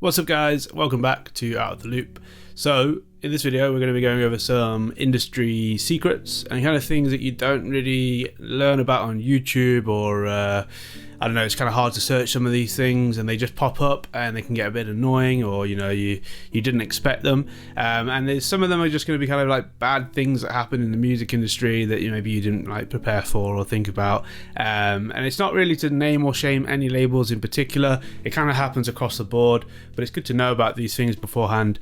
What's up guys, welcome back to Out of the Loop. So in this video we're going to be going over some industry secrets and kind of things that you don't really learn about on YouTube or I don't know, it's kind of hard to search some of these things and they just pop up and they can get a bit annoying, or you know, you didn't expect them, and there's some of them are just going to be kind of like bad things that happen in the music industry that maybe you didn't like prepare for or think about, and it's not really to name or shame any labels in particular. It kind of happens across the board, but it's good to know about these things beforehand,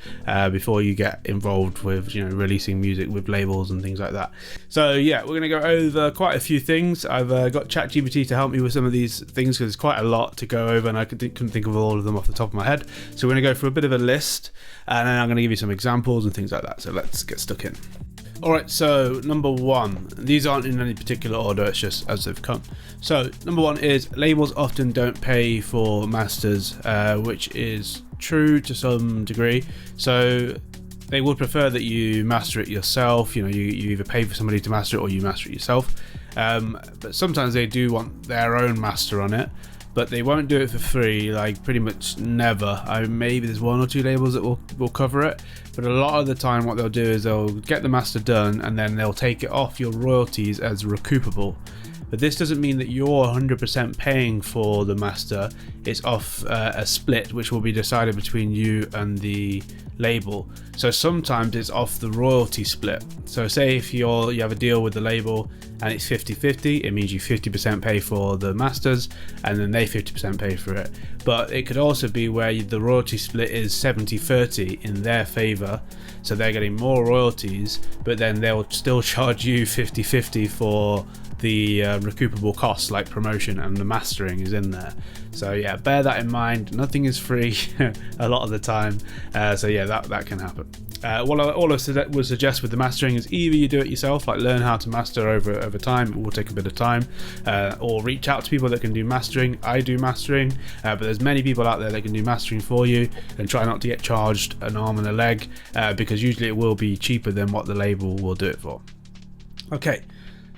before you get involved with releasing music with labels and things like that. So yeah, we're going to go over quite a few things. I've got ChatGPT to help me with some of these things because there's quite a lot to go over and I couldn't think of all of them off the top of my head. So we're going to go through a bit of a list and then I'm going to give you some examples and things like that. So let's get stuck in. Alright, so number one, these aren't in any particular order, it's just as they've come. So number one is labels often don't pay for masters, which is true to some degree. So they would prefer that you master it yourself. You either pay for somebody to master it or you master it yourself. But sometimes they do want their own master on it, but they won't do it for free, like pretty much never. Maybe there's one or two labels that will cover it, but a lot of the time what they'll do is they'll get the master done and then they'll take it off your royalties as recoupable. But this doesn't mean that you're 100% paying for the master. It's off a split which will be decided between you and the label. So sometimes it's off the royalty split. So say if you have a deal with the label and it's 50-50, it means you 50% pay for the masters and then they 50% pay for it. But it could also be where the royalty split is 70-30 in their favor, so they're getting more royalties, but then they'll still charge you 50-50 for the recoupable costs like promotion, and the mastering is in there. So yeah, bear that in mind. Nothing is free a lot of the time, so yeah, that can happen. What I would suggest with the mastering is either you do it yourself, like learn how to master over time. It will take a bit of time, or reach out to people that can do mastering. I do mastering, but there's many people out there that can do mastering for you, and try not to get charged an arm and a leg, because usually it will be cheaper than what the label will do it for. Okay.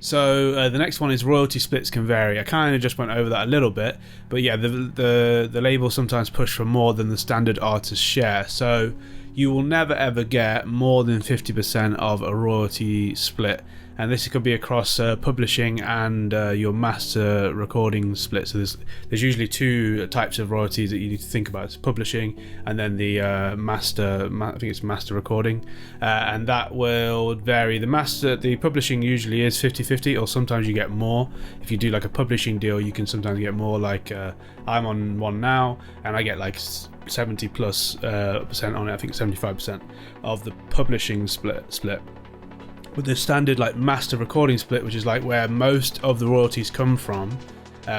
So the next one is royalty splits can vary. I kind of just went over that a little bit, but yeah, the labels sometimes push for more than the standard artist share. So you will never ever get more than 50% of a royalty split, and this could be across publishing and your master recording split. So there's usually two types of royalties that you need to think about. It's publishing and then the master, I think it's master recording, and that will vary. The publishing usually is 50-50, or sometimes you get more. If you do like a publishing deal, you can sometimes get more. Like I'm on one now and I get like 70+% on it. I think 75% of the publishing split. With the standard like master recording split, which is like where most of the royalties come from,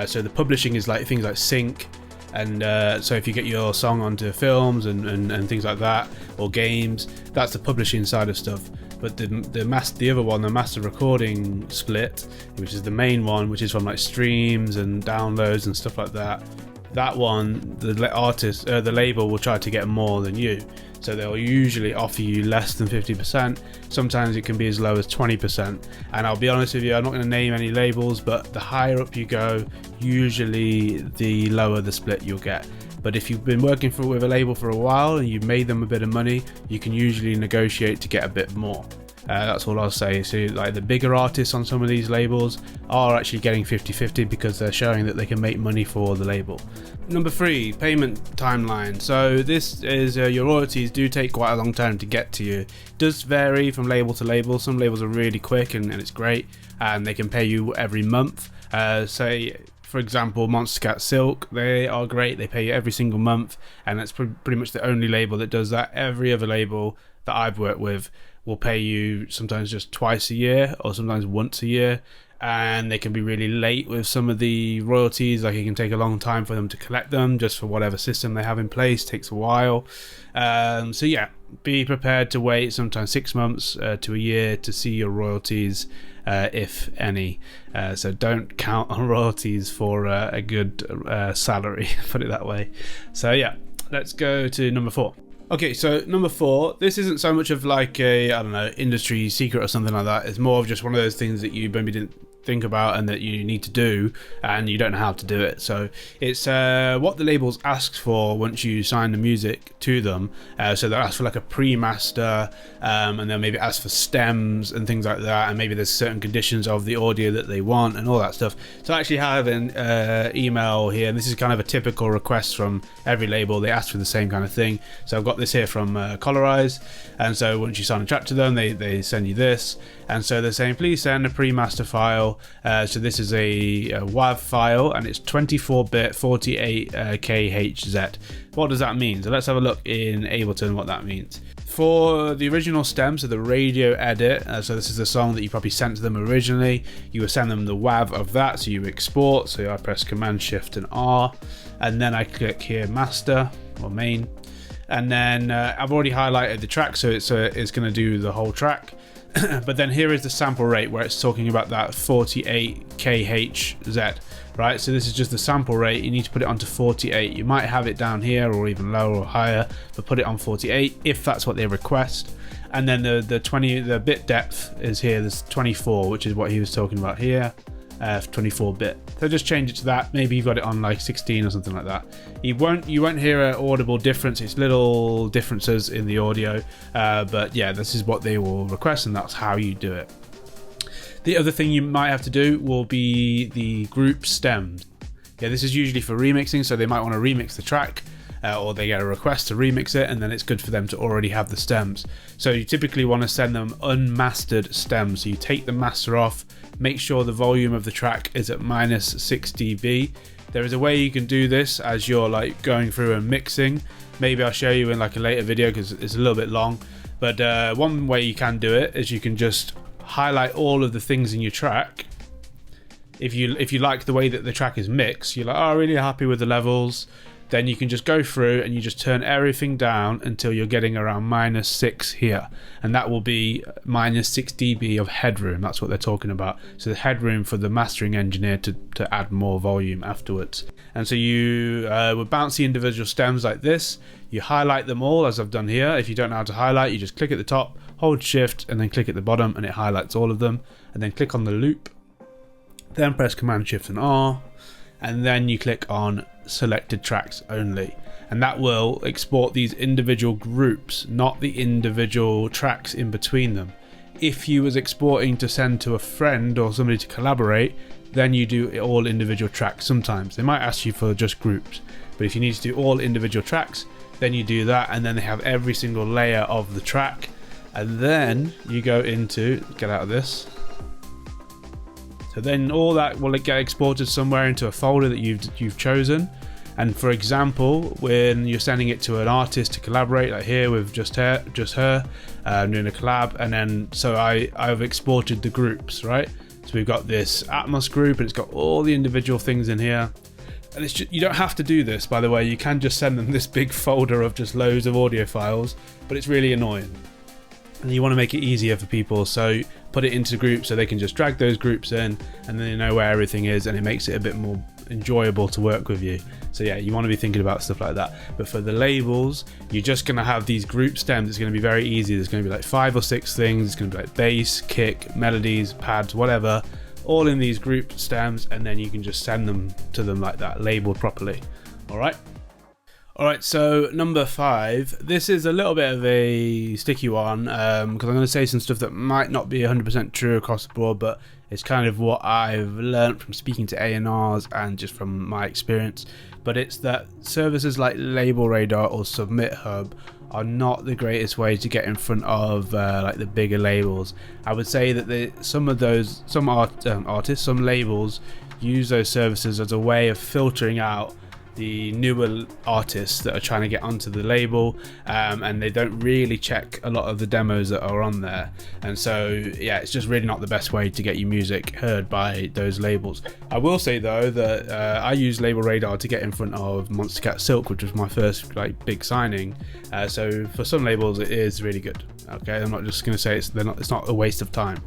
so the publishing is like things like sync, and so if you get your song onto films and things like that, or games, that's the publishing side of stuff. But the other one, the master recording split, which is the main one, which is from like streams and downloads and stuff like that, that one, the label will try to get more than you. So they'll usually offer you less than 50%. Sometimes it can be as low as 20%. And I'll be honest with you, I'm not going to name any labels, but the higher up you go, usually the lower the split you'll get. But if you've been working with a label for a while and you've made them a bit of money, you can usually negotiate to get a bit more. That's all I'll say. So like the bigger artists on some of these labels are actually getting 50-50 because they're showing that they can make money for the label. Number 3, payment timeline. So this is your royalties do take quite a long time to get to you. It does vary from label to label. Some labels are really quick and it's great, and they can pay you every month. Say for example, Monster Cat Silk, they are great. They pay you every single month, and that's pretty much the only label that does that. Every other label that I've worked with will pay you sometimes just twice a year or sometimes once a year, and they can be really late with some of the royalties. Like it can take a long time for them to collect them, just for whatever system they have in place. It takes a while. So yeah, be prepared to wait sometimes 6 months to a year to see your royalties, if any. So don't count on royalties for a good salary, put it that way. So yeah, let's go to number 4. Okay, so number 4, this isn't so much of like a, I don't know, industry secret or something like that. It's more of just one of those things that you maybe didn't think about and that you need to do, and you don't know how to do it. So it's what the labels ask for once you sign the music to them. So they'll ask for like a pre-master, and they'll maybe ask for stems and things like that, and maybe there's certain conditions of the audio that they want and all that stuff. So I actually have an email here, and this is kind of a typical request from every label. They ask for the same kind of thing. So I've got this here from Colorize, and so once you sign a track to them, they send you this, and so they're saying please send a pre-master file. So this is a WAV file, and it's 24-bit 48 kHz. What does that mean? So let's have a look in Ableton what that means. For the original stem, so the radio edit, so this is the song that you probably sent to them originally, you would send them the WAV of that, so you export. So I press Command Shift and R, and then I click here master or main, and then I've already highlighted the track, so it's going to do the whole track. But then here is the sample rate where it's talking about that 48 kHz, right? So this is just the sample rate. You need to put it onto 48. You might have it down here or even lower or higher, but put it on 48 if that's what they request. And then the bit depth is here. There's 24, which is what he was talking about here. 24-bit. So just change it to that. Maybe you've got it on like 16 or something like that. You won't hear an audible difference. It's little differences in the audio, but yeah, this is what they will request, and that's how you do it. The other thing you might have to do will be the group stems. Yeah, this is usually for remixing, so they might want to remix the track, or they get a request to remix it, and then it's good for them to already have the stems. So you typically want to send them unmastered stems. So you take the master off, make sure the volume of the track is at -6 dB. There is a way you can do this as you're like going through and mixing. Maybe I'll show you in like a later video because it's a little bit long. But one way you can do it is you can just highlight all of the things in your track. If you like the way that the track is mixed, you're like, oh, really happy with the levels, then you can just go through and you just turn everything down until you're getting around -6 here, and that will be -6 dB of headroom. That's what they're talking about. So the headroom for the mastering engineer to add more volume afterwards. And so you would bounce the individual stems like this. You highlight them all as I've done here. If you don't know how to highlight, you just click at the top, hold shift, and then click at the bottom, and it highlights all of them. And then click on the loop, then press Command Shift and R, and then you click on selected tracks only, and that will export these individual groups, not the individual tracks in between them. If you was exporting to send to a friend or somebody to collaborate, then you do all individual tracks. Sometimes they might ask you for just groups, but if you need to do all individual tracks, then you do that, and then they have every single layer of the track, and then you go into, get out of this. So then all that will get exported somewhere into a folder that you've chosen. And for example, when you're sending it to an artist to collaborate, like here with just her, doing a collab, and then so I've exported the groups, right? So we've got this Atmos group, and it's got all the individual things in here. And it's just, you don't have to do this, by the way. You can just send them this big folder of just loads of audio files, but it's really annoying. And you want to make it easier for people, so put it into groups so they can just drag those groups in, and then they know where everything is, and it makes it a bit more enjoyable to work with you. So yeah, you want to be thinking about stuff like that. But for the labels, you're just going to have these group stems. It's going to be very easy. There's going to be like 5 or 6 things. It's going to be like bass, kick, melodies, pads, whatever, all in these group stems, and then you can just send them to them like that, labeled properly. Alright, so number 5. This is a little bit of a sticky one, because I'm going to say some stuff that might not be 100% true across the board, but it's kind of what I've learned from speaking to A&Rs and just from my experience. But it's that services like Label Radar or Submit Hub are not the greatest way to get in front of like the bigger labels. I would say that some artists, some labels use those services as a way of filtering out the newer artists that are trying to get onto the label, and they don't really check a lot of the demos that are on there, and so yeah, it's just really not the best way to get your music heard by those labels. I will say though that I use Label Radar to get in front of Monster Cat Silk, which was my first like big signing, so for some labels it is really good. Okay, I'm not just going to say it's not a waste of time.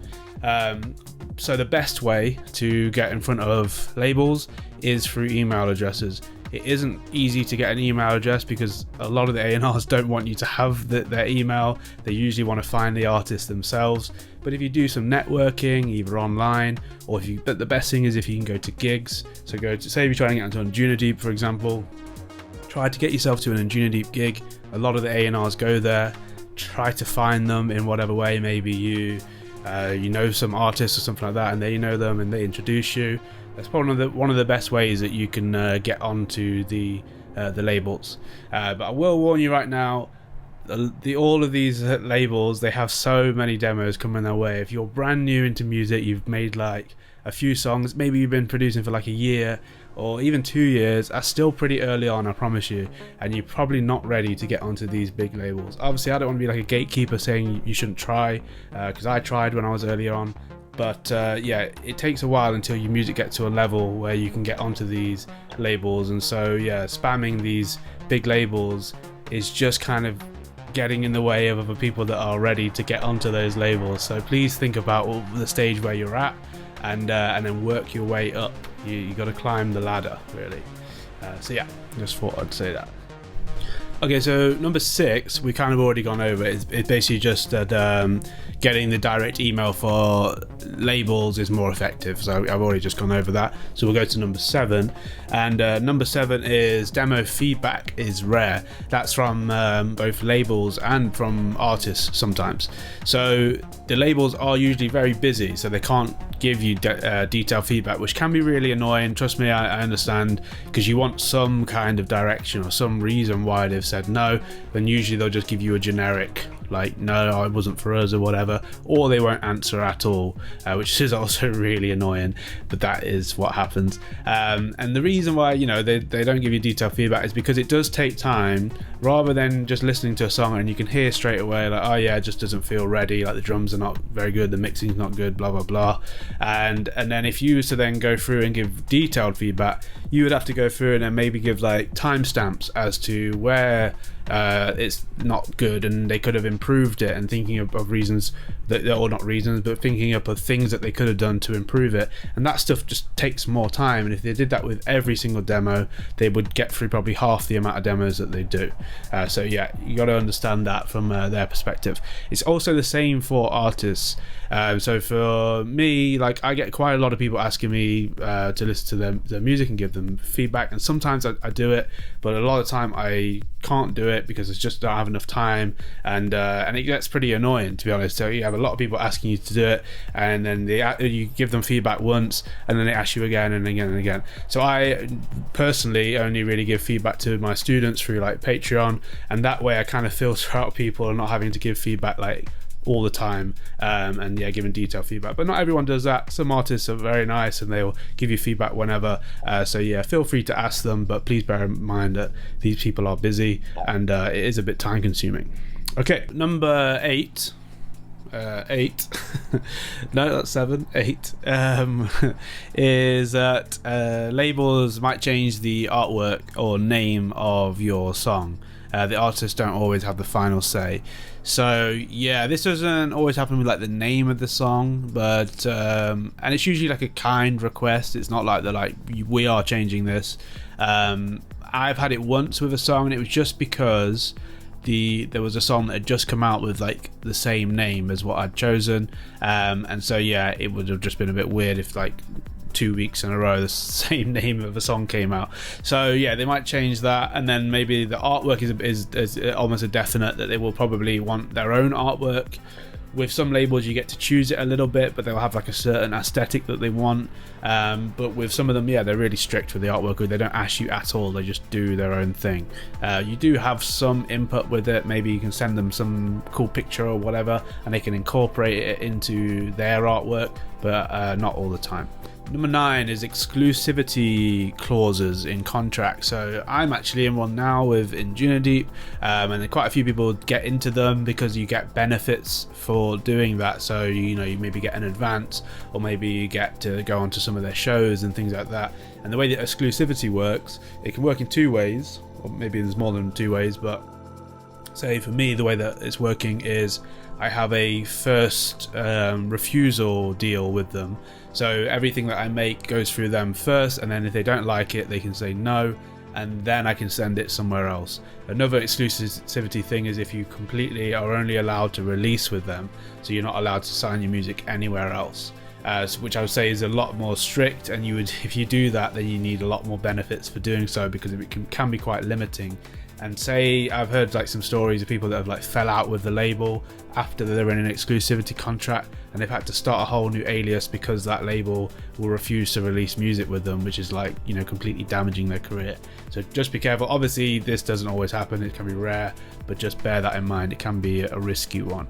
So the best way to get in front of labels is through email addresses. It isn't easy to get an email address because a lot of the A&Rs don't want you to have their email. They usually want to find the artist themselves. But if you do some networking, either online or but the best thing is if you can go to gigs. So say if you're trying to get onto Unjunideep, for example, try to get yourself to an Unjunideep gig. A lot of the A&Rs go there. Try to find them in whatever way. Maybe you know some artists or something like that, and they know them and they introduce you. That's probably one of the best ways that you can get onto the labels. But I will warn you right now. All of these labels, they have so many demos coming their way. If you're brand new into music, you've made like a few songs, maybe you've been producing for like a year or even 2 years, that's still pretty early on, I promise you, and you're probably not ready to get onto these big labels. Obviously I don't want to be like a gatekeeper saying you shouldn't try, because I tried when I was earlier on, but yeah, it takes a while until your music gets to a level where you can get onto these labels. And so yeah, spamming these big labels is just kind of getting in the way of other people that are ready to get onto those labels. So please think about the stage where you're at, and then work your way up. You got to climb the ladder, really. So yeah, just thought I'd say that. Okay, so number 6, we kind of already gone over. It's basically just that getting the direct email for labels is more effective. So I've already just gone over that. So we'll go to number 7. And number 7 is demo feedback is rare. That's from both labels and from artists sometimes. So the labels are usually very busy, so they can't give you detailed feedback, which can be really annoying. Trust me, I understand, because you want some kind of direction or some reason why they've said no, then usually they'll just give you a generic like no, it wasn't for us or whatever, or they won't answer at all, which is also really annoying, but that is what happens. And the reason why, you know, they don't give you detailed feedback is because it does take time, rather than just listening to a song and you can hear straight away like, oh yeah, it just doesn't feel ready, like the drums are not very good, the mixing's not good, blah blah blah. And then if you was to then go through and give detailed feedback, you would have to go through and then maybe give like timestamps as to where it's not good and they could have improved it, and thinking of reasons that, or not reasons, but thinking up of things that they could have done to improve it. And that stuff just takes more time, and if they did that with every single demo, they would get through probably half the amount of demos that they do. So yeah, you got to understand that from their perspective. It's also the same for artists. So for me, like, I get quite a lot of people asking me to listen to their music and give them feedback, and sometimes I do it, but a lot of the time I can't do it because it's just don't have enough time, and it gets pretty annoying, to be honest. So you have a lot of people asking you to do it, and then you give them feedback once and then they ask you again and again and again. So I personally only really give feedback to my students through like Patreon, and that way I kind of filter out people and not having to give feedback like all the time, and yeah, giving detailed feedback. But not everyone does that. Some artists are very nice and they'll give you feedback whenever, so yeah, feel free to ask them, but please bear in mind that these people are busy and it is a bit time consuming. Okay, number 8 no, that's 7, 8 is that labels might change the artwork or name of your song. The artists don't always have the final say. So yeah, this doesn't always happen with like the name of the song, but and it's usually like a kind request. It's not like they're like, we are changing this. I've had it once with a song, and it was just because there was a song that had just come out with like the same name as what I'd chosen, and so yeah, it would have just been a bit weird if like 2 weeks in a row the same name of a song came out. So yeah, they might change that, and then maybe the artwork is almost a definite that they will probably want their own artwork. With some labels you get to choose it a little bit, but they'll have like a certain aesthetic that they want, but with some of them, yeah, they're really strict with the artwork. They don't ask you at all, they just do their own thing. You do have some input with it. Maybe you can send them some cool picture or whatever and they can incorporate it into their artwork, but not all the time. Number 9 is exclusivity clauses in contracts. So I'm actually in one now with Unjunideep, and quite a few people get into them because you get benefits for doing that. So you know, you maybe get an advance, or maybe you get to go onto some of their shows and things like that. And the way that exclusivity works, it can work in 2 ways, or maybe there's more than 2 ways, but say for me the way that it's working is I have a first refusal deal with them. So everything that I make goes through them first, and then if they don't like it, they can say no, and then I can send it somewhere else. Another exclusivity thing is if you completely are only allowed to release with them, so you're not allowed to sign your music anywhere else, which I would say is a lot more strict, and if you do that, then you need a lot more benefits for doing so, because it can be quite limiting. And say I've heard like some stories of people that have like fell out with the label after they're in an exclusivity contract, and they've had to start a whole new alias because that label will refuse to release music with them, which is like, you know, completely damaging their career. So just be careful. Obviously this doesn't always happen, it can be rare, but just bear that in mind. It can be a risky one.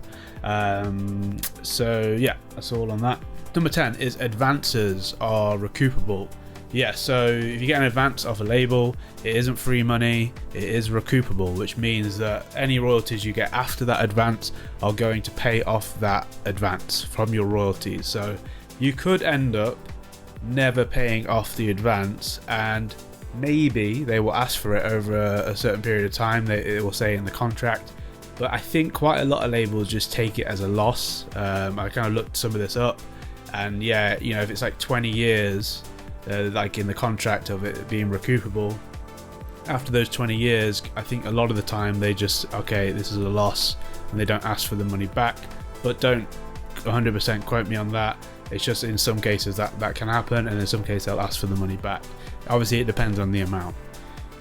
So yeah, that's all on that. Number 10 is advances are recoupable. Yeah, so if you get an advance off a label, it isn't free money, it is recoupable, which means that any royalties you get after that advance are going to pay off that advance from your royalties. So you could end up never paying off the advance, and maybe they will ask for it over a certain period of time, it will say in the contract. But I think quite a lot of labels just take it as a loss. I kind of looked some of this up, and yeah, you know, if it's like 20 years, like in the contract of it being recoupable, after those 20 years, I think a lot of the time they just, okay, this is a loss, and they don't ask for the money back. But don't 100% quote me on that. It's just in some cases that can happen, and in some cases they'll ask for the money back. Obviously it depends on the amount.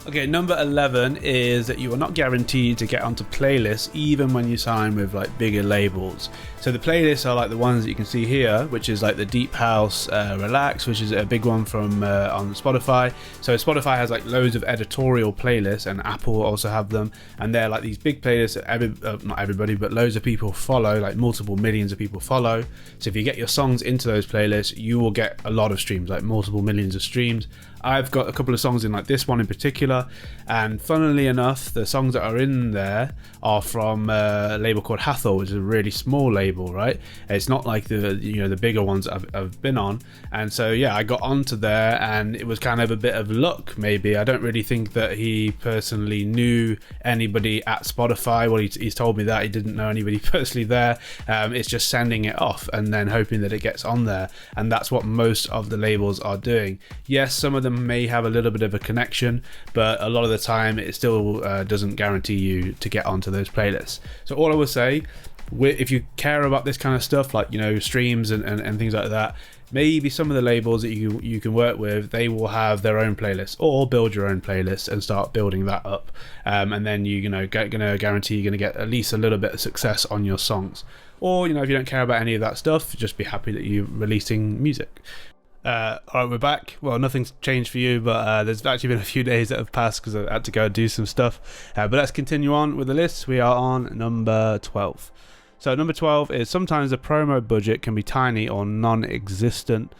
Okay, number 11 is that you are not guaranteed to get onto playlists even when you sign with like bigger labels. So the playlists are like the ones that you can see here, which is like the Deep House Relax, which is a big one from on Spotify. So Spotify has like loads of editorial playlists, and Apple also have them, and they're like these big playlists that not everybody, but loads of people follow, like multiple millions of people follow. So if you get your songs into those playlists, you will get a lot of streams, like multiple millions of streams. I've got a couple of songs in like this one in particular, and funnily enough, the songs that are in there are from a label called Hathor, which is a really small label, right? It's not like the bigger ones I've been on. And so yeah, I got onto there, and it was kind of a bit of luck, maybe. I don't really think that he personally knew anybody at Spotify. Well, he's told me that he didn't know anybody personally there. It's just sending it off and then hoping that it gets on there, and that's what most of the labels are doing. Yes, some of them may have a little bit of a connection, but a lot of the time it still doesn't guarantee you to get onto those playlists. So all I would say, if you care about this kind of stuff, like, you know, streams and things like that, maybe some of the labels that you can work with, they will have their own playlist, or build your own playlist and start building that up, and then gonna guarantee you're gonna get at least a little bit of success on your songs. Or, you know, if you don't care about any of that stuff, just be happy that you're releasing music. Alright, we're back. Well, nothing's changed for you, but there's actually been a few days that have passed because I had to go do some stuff. But let's continue on with the list. We are on number 12. So number 12 is sometimes the promo budget can be tiny or non-existent.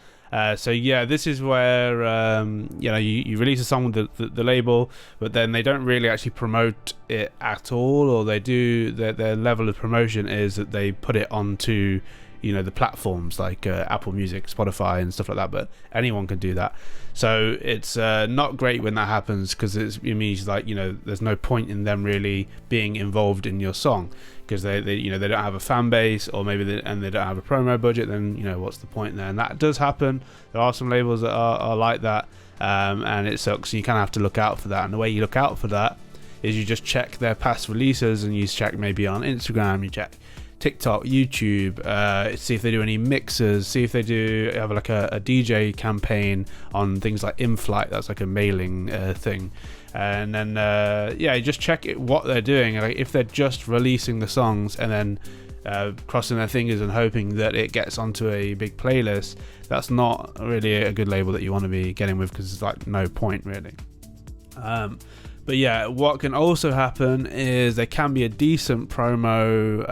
So yeah, this is where you release a song with the label, but then they don't really actually promote it at all, or they do. Their level of promotion is that they put it onto, you know, the platforms like Apple Music, Spotify and stuff like that, but anyone can do that. So it's not great when that happens, because it means, like, you know, there's no point in them really being involved in your song, because they don't have a fan base, or maybe they don't have a promo budget. Then, you know, what's the point there? And that does happen. There are some labels that are like that, and it sucks. So you kind of have to look out for that, and the way you look out for that is you just check their past releases, and you check maybe on Instagram, you check TikTok, YouTube, see if they do any mixes, see if they do have like a DJ campaign on things like InFlight. That's like a mailing thing. And then you just check what they're doing. Like, if they're just releasing the songs and then crossing their fingers and hoping that it gets onto a big playlist, that's not really a good label that you want to be getting with, because there's like no point really. But yeah, what can also happen is there can be a decent promo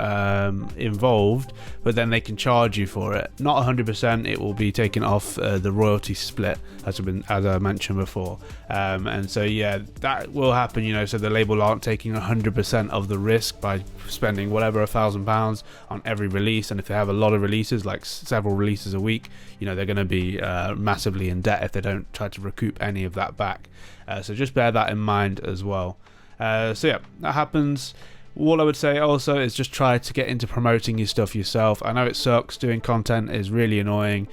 involved, but then they can charge you for it. Not 100%, it will be taken off the royalty split, as I mentioned before. And so yeah, that will happen, you know, so the label aren't taking 100% of the risk by spending whatever, £1,000 on every release. And if they have a lot of releases, like several releases a week, you know, they're going to be massively in debt if they don't try to recoup any of that back. So just bear that in mind as well. So yeah, that happens. All I would say also is just try to get into promoting your stuff yourself. I know it sucks, doing content is really annoying,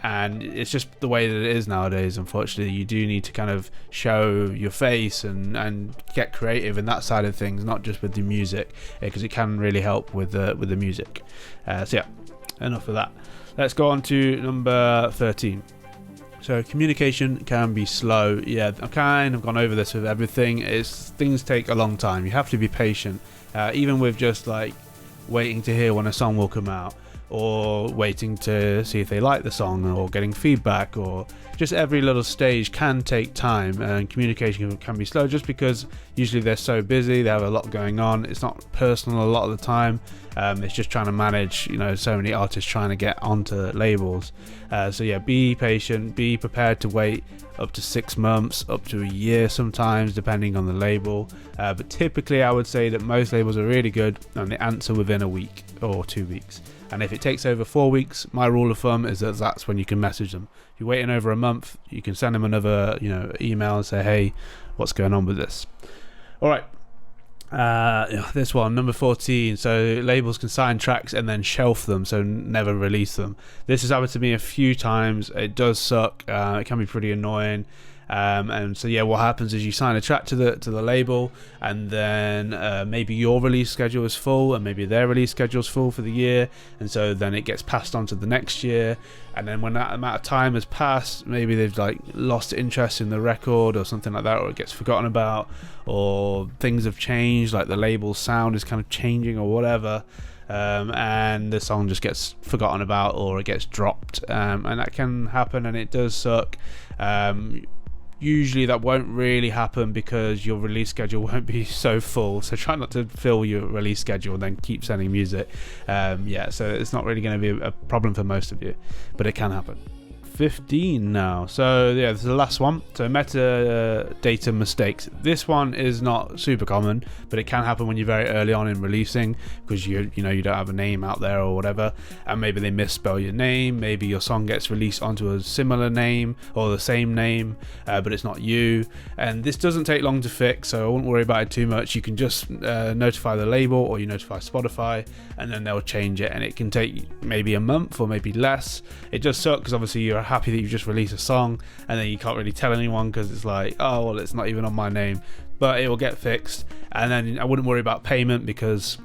and it's just the way that it is nowadays. Unfortunately, you do need to kind of show your face and get creative in that side of things, not just with the music, because it can really help with the music. So yeah, enough of that. Let's go on to number 13. So communication can be slow. Yeah, I've kind of gone over this with everything. Things take a long time. You have to be patient, even with just like waiting to hear when a song will come out, or waiting to see if they like the song, or getting feedback, or just every little stage can take time, and communication can be slow just because usually they're so busy, they have a lot going on. It's not personal a lot of the time. It's just trying to manage, so many artists trying to get onto labels. So yeah, be patient, be prepared to wait up to 6 months, up to a year sometimes, depending on the label. But typically I would say that most labels are really good and they answer within a week or 2 weeks. And if it takes over 4 weeks, my rule of thumb is that that's when you can message them. If you're waiting over a month, you can send them another email and say, hey, what's going on with this? All right. This one, number 14. So labels can sign tracks and then shelf them, so never release them. This has happened to me a few times. It does suck. It can be pretty annoying. And so yeah, what happens is you sign a track to the label, and then maybe your release schedule is full, and maybe their release schedule is full for the year, and so then it gets passed on to the next year. And then when that amount of time has passed, maybe they've like lost interest in the record or something like that, or it gets forgotten about, or things have changed, like the label's sound is kind of changing or whatever. And the song just gets forgotten about, or it gets dropped, and that can happen, and it does suck. Usually that won't really happen because your release schedule won't be so full, so try not to fill your release schedule and then keep sending music. So it's not really going to be a problem for most of you, but it can happen. 15 now. So yeah, this is the last one. So metadata mistakes. This one is not super common, but it can happen when you're very early on in releasing, because you don't have a name out there or whatever, and maybe they misspell your name. Maybe your song gets released onto a similar name or the same name, but it's not you. And this doesn't take long to fix, so I wouldn't worry about it too much. You can just notify the label, or you notify Spotify, and then they'll change it. And it can take maybe a month or maybe less. It does suck because obviously you're happy that you've just released a song, and then you can't really tell anyone because it's like, oh well, it's not even on my name. But it will get fixed, and then I wouldn't worry about payment, because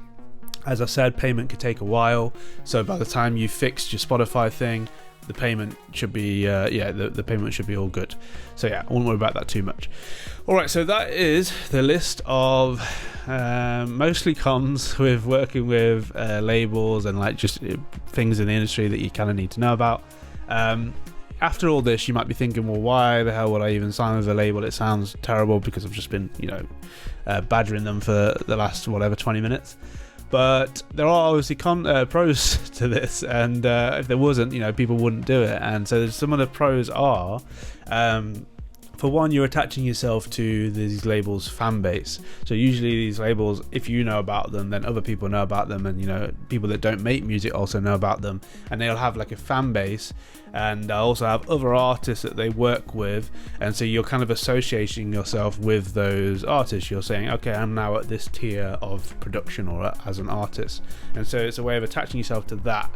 as I said, payment could take a while. So by the time you fixed your Spotify thing, the payment should be the payment should be all good. So yeah, I won't worry about that too much. All right, so that is the list of mostly cons with working with labels, and like just things in the industry that you kind of need to know about. After all this, you might be thinking, well, why the hell would I even sign with a label? It sounds terrible, because I've just been badgering them for the last 20 minutes. But there are obviously pros to this, and if there wasn't, people wouldn't do it. And so some of the pros are, for one, you're attaching yourself to these labels' fan base. So usually these labels, if you know about them, then other people know about them, and people that don't make music also know about them, and they'll have like a fan base, and they'll also have other artists that they work with, and so you're kind of associating yourself with those artists. You're saying, okay, I'm now at this tier of production or as an artist, and so it's a way of attaching yourself to that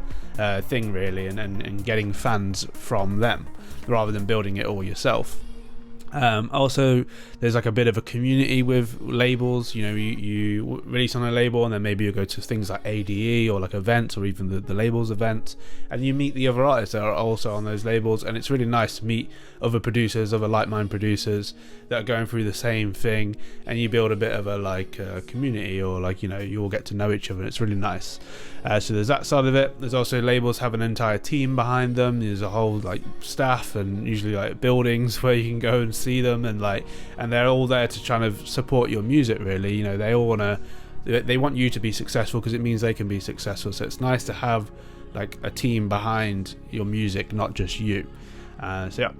thing really, and getting fans from them rather than building it all yourself. Also, there's like a bit of a community with labels. You release on a label, and then maybe you go to things like ADE or like events, or even the labels events, and you meet the other artists that are also on those labels. And it's really nice to meet other producers, other like-minded producers that are going through the same thing, and you build a bit of a community, or you all get to know each other. And it's really nice. So there's that side of it. There's also labels have an entire team behind them. There's a whole staff, and usually buildings where you can go and see them, and they're all there to try to support your music really. They all they want you to be successful, because it means they can be successful. So it's nice to have a team behind your music, not just you. So yeah,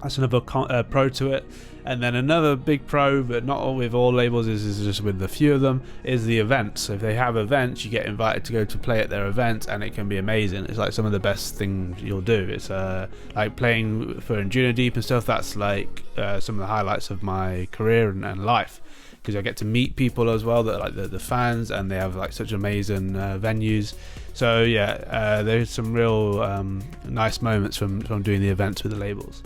that's another pro to it. And then another big pro, but not with all labels, is just with a few of them, is the events. So if they have events, you get invited to go to play at their events, and it can be amazing. It's some of the best things you'll do. It's like playing for Juno Deep and stuff. That's some of the highlights of my career and life, because I get to meet people as well that like the fans, and they have like such amazing venues. So yeah, there's some real nice moments from doing the events with the labels.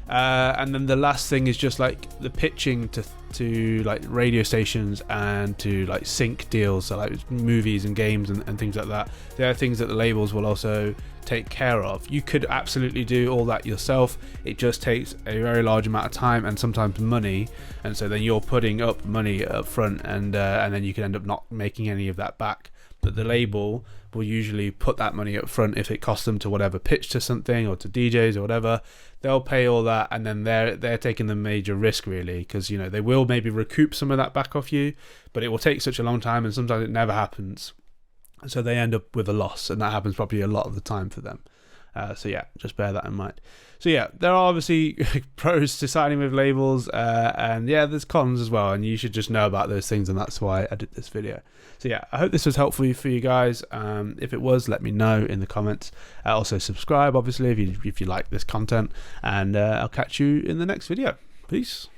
And then the last thing is just like the pitching to like radio stations and to like sync deals, so like movies and games and things like that. There are things that the labels will also take care of. You could absolutely do all that yourself. It just takes a very large amount of time and sometimes money, and so then you're putting up money up front, and then you can end up not making any of that back. But the label will usually put that money up front if it costs them to whatever, pitch to something or to DJs or whatever. They'll pay all that, and then they're taking the major risk, really, because you know they will maybe recoup some of that back off you, but it will take such a long time, and sometimes it never happens. So they end up with a loss, and that happens probably a lot of the time for them. So yeah, just bear that in mind. So yeah, there are obviously pros to signing with labels, and yeah, there's cons as well, and you should just know about those things, and that's why I did this video. So yeah, I hope this was helpful for you guys. If it was, let me know in the comments. Also subscribe, obviously, if you like this content, and I'll catch you in the next video. Peace.